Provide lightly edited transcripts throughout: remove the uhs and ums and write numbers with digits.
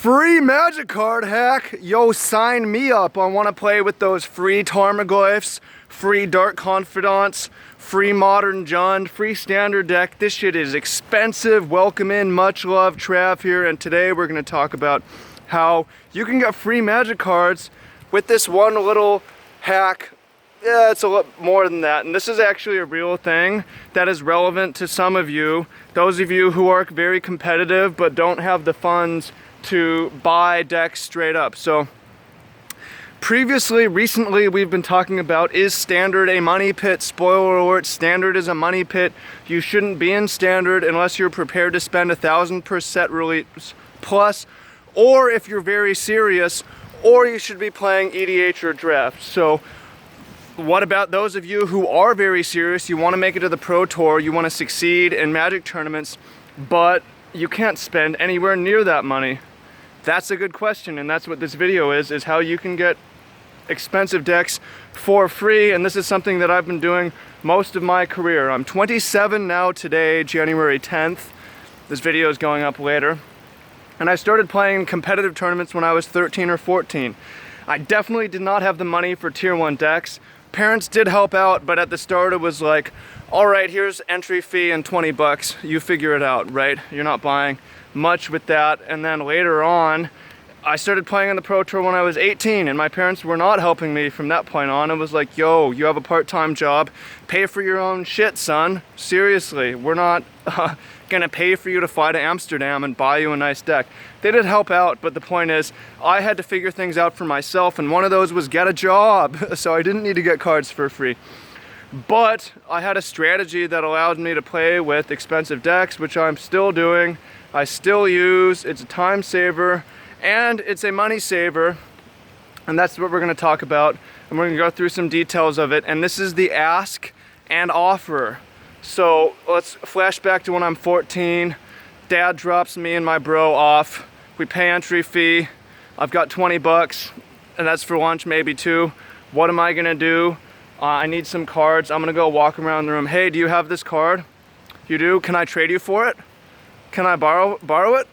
Free magic card hack. Yo, sign me up. I want to play with those free Tarmogoyfs, free Dark Confidants, free Modern Jund, free standard deck. This shit is expensive. Welcome in, much love, Trav here, and today we're going to talk about how you can get free magic cards with this one little hack. Yeah, it's a lot more than that, and this is actually a real thing that is relevant to some of you, those of you who are very competitive but don't have the funds to buy decks straight up. So recently we've been talking about, is standard a money pit? Spoiler alert, standard is a money pit. You shouldn't be in standard unless you're prepared to spend 1,000 per set release plus, or if you're very serious, or you should be playing EDH or draft. So what about those of you who are very serious, you want to make it to the Pro Tour, you want to succeed in Magic tournaments, but you can't spend anywhere near that money? That's a good question, and that's what this video is how you can get expensive decks for free, and this is something that I've been doing most of my career. I'm 27 now today, January 10th. This video is going up later. And I started playing competitive tournaments when I was 13 or 14. I definitely did not have the money for tier 1 decks. Parents did help out, but at the start it was like, all right, here's entry fee and 20 bucks. You figure it out, right? You're not buying much with that. And then later on, I started playing on the Pro Tour when I was 18, and my parents were not helping me from that point on. It was like, yo, you have a part-time job, pay for your own shit, son. Seriously, we're not gonna pay for you to fly to Amsterdam and buy you a nice deck. They did help out, but the point is, I had to figure things out for myself, and one of those was get a job, so I didn't need to get cards for free. But I had a strategy that allowed me to play with expensive decks, which I'm still doing. I still use. It's a time saver, and it's a money saver, and that's what we're going to talk about, and we're going to go through some details of it. And this is the ask and offer. So let's flash back to when I'm 14. Dad drops me and my bro off. We pay entry fee. I've got 20 bucks, and that's for lunch, maybe two. What am I going to do? I need some cards. I'm going to go walk around the room. Hey, do you have this card? You do? Can I trade you for it? Can I borrow it?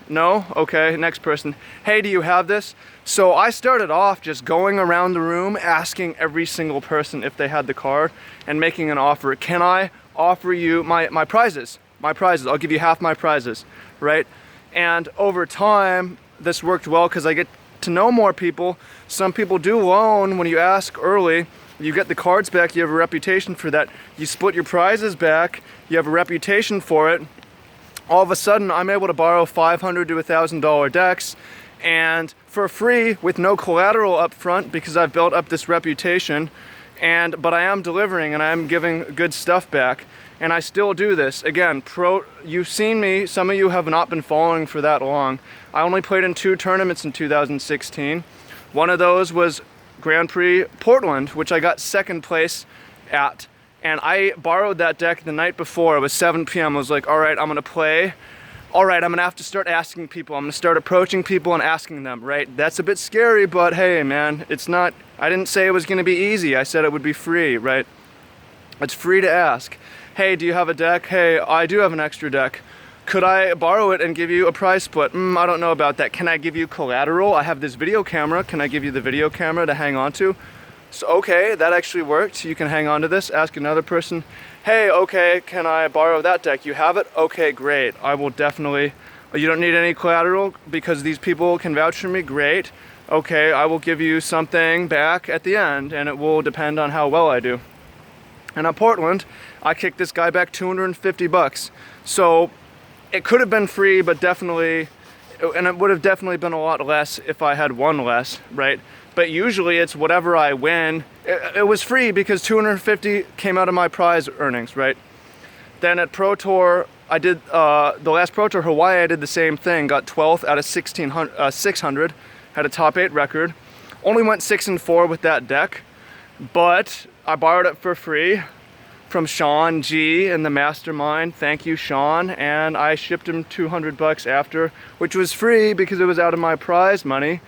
No? Okay, next person. Hey, do you have this? So I started off just going around the room asking every single person if they had the card and making an offer. Can I offer you my prizes? My prizes. I'll give you half my prizes, right? And over time, this worked well because I get to know more people. Some people do loan when you ask early. You get the cards back, you have a reputation for that. You split your prizes back, you have a reputation for it. All of a sudden, I'm able to borrow $500 to $1,000 decks, and for free with no collateral up front because I've built up this reputation. But I am delivering and I am giving good stuff back, and I still do this. Again, you've seen me. Some of you have not been following for that long. I only played in 2 tournaments in 2016. One of those was Grand Prix Portland, which I got second place at. And I borrowed that deck the night before. It was 7 p.m. I was like, all right, I'm gonna play. All right, I'm gonna have to start asking people. I'm gonna start approaching people and asking them, right? That's a bit scary, but hey, man, it's not, I didn't say it was gonna be easy. I said it would be free, right? It's free to ask. Hey, do you have a deck? Hey, I do have an extra deck. Could I borrow it and give you a prize split? I don't know about that. Can I give you collateral? I have this video camera. Can I give you the video camera to hang on to? So, okay, that actually worked. You can hang on to this. Ask another person, hey, okay, can I borrow that deck? You have it? Okay, great. I will definitely, you don't need any collateral because these people can vouch for me? Great. Okay, I will give you something back at the end, and it will depend on how well I do. And at Portland, I kicked this guy back 250 bucks. So it could have been free, but definitely, and it would have definitely been a lot less if I had won less, right? But usually it's whatever I win. It was free because 250 came out of my prize earnings, right? Then at Pro Tour, I did, the last Pro Tour, Hawaii, I did the same thing. Got 12th out of 600, had a top 8 record. Only went 6-4 with that deck, but I borrowed it for free from Sean G in the mastermind. Thank you, Sean. And I shipped him 200 bucks after, which was free because it was out of my prize money.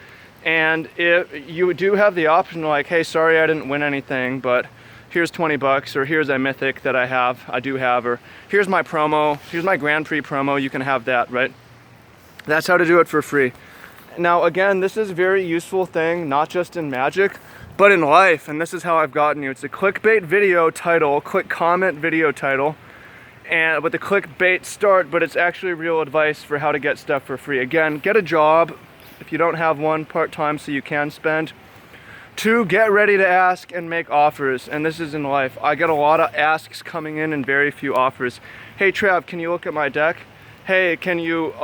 And if you do have the option, like, hey, sorry I didn't win anything, but here's 20 bucks, or here's a mythic that I do have, or here's my promo, here's my Grand Prix promo, you can have that, right? That's how to do it for free. Now again, this is a very useful thing, not just in Magic, but in life, and this is how I've gotten you. It's a clickbait video title, click comment video title, and with the clickbait start, but it's actually real advice for how to get stuff for free. Again, get a job if you don't have one, part-time, so you can spend. 2, get ready to ask and make offers, and this is in life. I get a lot of asks coming in and very few offers. Hey Trav, can you look at my deck? Hey, can you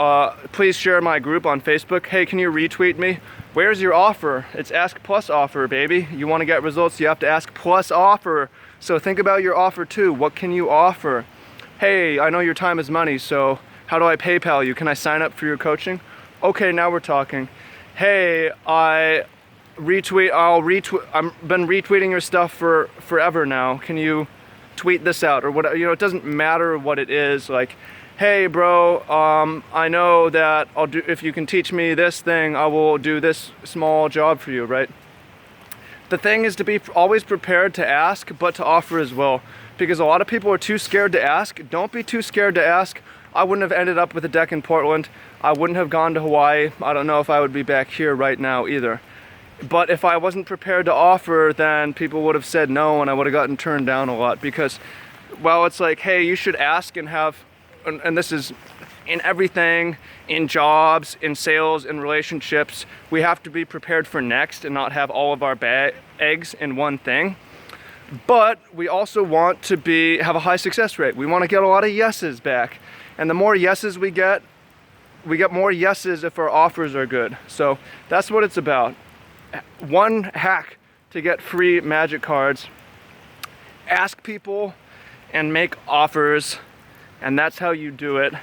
please share my group on Facebook? Hey, can you retweet me? Where's your offer? It's ask plus offer, baby. You want to get results, you have to ask plus offer. So think about your offer too. What can you offer? Hey, I know your time is money, so how do I PayPal you? Can I sign up for your coaching? Okay, now we're talking. Hey, I've been retweeting your stuff for forever now. Can you tweet this out or what? You know, it doesn't matter what it is. Like, hey bro, I know that if you can teach me this thing, I will do this small job for you, right? The thing is to be always prepared to ask, but to offer as well. Because a lot of people are too scared to ask. Don't be too scared to ask. I wouldn't have ended up with a deck in Portland. I wouldn't have gone to Hawaii. I don't know if I would be back here right now either. But if I wasn't prepared to offer, then people would have said no and I would have gotten turned down a lot. Because, well, it's like, hey, you should ask and have, and this is in everything, in jobs, in sales, in relationships, we have to be prepared for next and not have all of our eggs in one thing. But we also want to have a high success rate. We want to get a lot of yeses back. And the more yeses we get more yeses if our offers are good. So that's what it's about. One hack to get free Magic cards: ask people and make offers, and that's how you do it.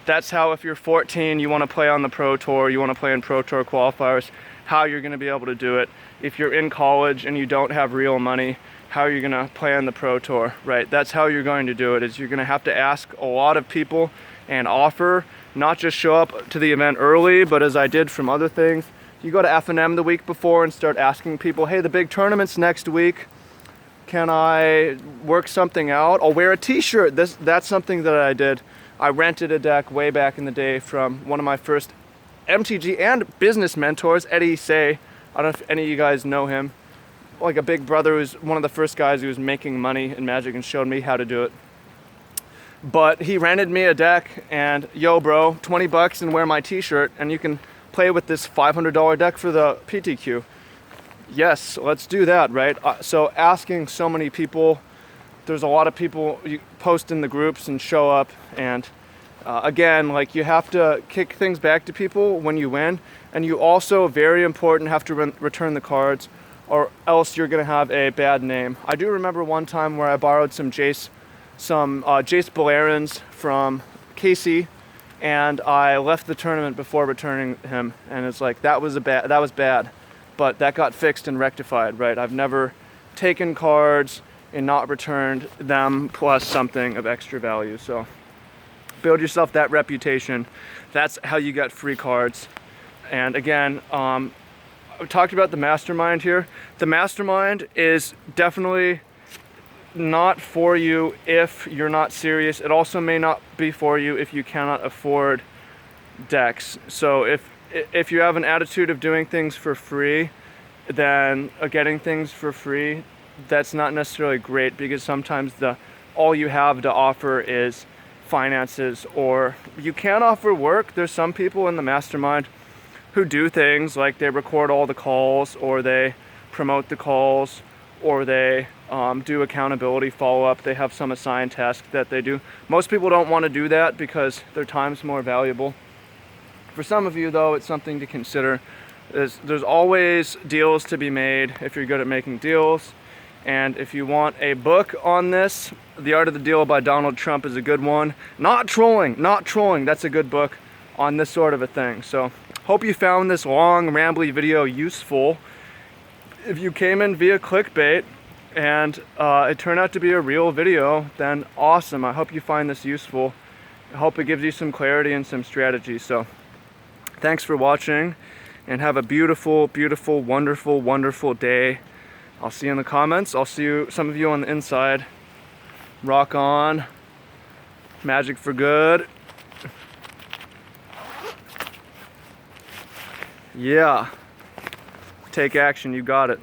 That's how, if you're 14, you want to play on the Pro Tour, you want to play in Pro Tour qualifiers, how you're going to be able to do it. If you're in college and you don't have real money, how are you going to play on the Pro Tour, right? That's how you're going to do it, is you're going to have to ask a lot of people and offer, not just show up to the event early, but as I did from other things, you go to F&M the week before and start asking people, hey, the big tournament's next week. Can I work something out? I'll wear a t-shirt. That's something that I did. I rented a deck way back in the day from one of my first MTG and business mentors, Eddie Say. I don't know if any of you guys know him. Like a big brother who's one of the first guys who was making money in Magic and showed me how to do it. But he rented me a deck and, yo bro, 20 bucks and wear my t-shirt and you can play with this $500 deck for the PTQ. Yes, let's do that, right? So asking so many people, there's a lot of people you post in the groups and show up, and again, like, you have to kick things back to people when you win, and you also, very important, have to return the cards, or else you're gonna have a bad name. I do remember one time where I borrowed some Jace Balerans from Casey, and I left the tournament before returning him, and it's like, that was bad, but that got fixed and rectified, right? I've never taken cards and not returned them plus something of extra value. So build yourself that reputation. That's how you get free cards. And again, I talked about the mastermind here. The mastermind is definitely not for you if you're not serious. It also may not be for you if you cannot afford decks. So if you have an attitude of doing things for free, then getting things for free, that's not necessarily great, because sometimes all you have to offer is finances, or you can offer work. There's some people in the mastermind who do things like they record all the calls, or they promote the calls, or they do accountability follow-up. They have some assigned task that they do. Most people don't want to do that because their time's more valuable. For some of you though, it's something to consider. There's always deals to be made if you're good at making deals. And if you want a book on this, The Art of the Deal by Donald Trump is a good one. Not trolling, that's a good book on this sort of a thing. So hope you found this long, rambly video useful. If you came in via clickbait and it turned out to be a real video, then awesome. I hope you find this useful. I hope it gives you some clarity and some strategy. So thanks for watching, and have a beautiful, beautiful, wonderful, wonderful day. I'll see you in the comments. I'll see some of you on the inside. Rock on. Magic for good. Yeah. Take action, you got it.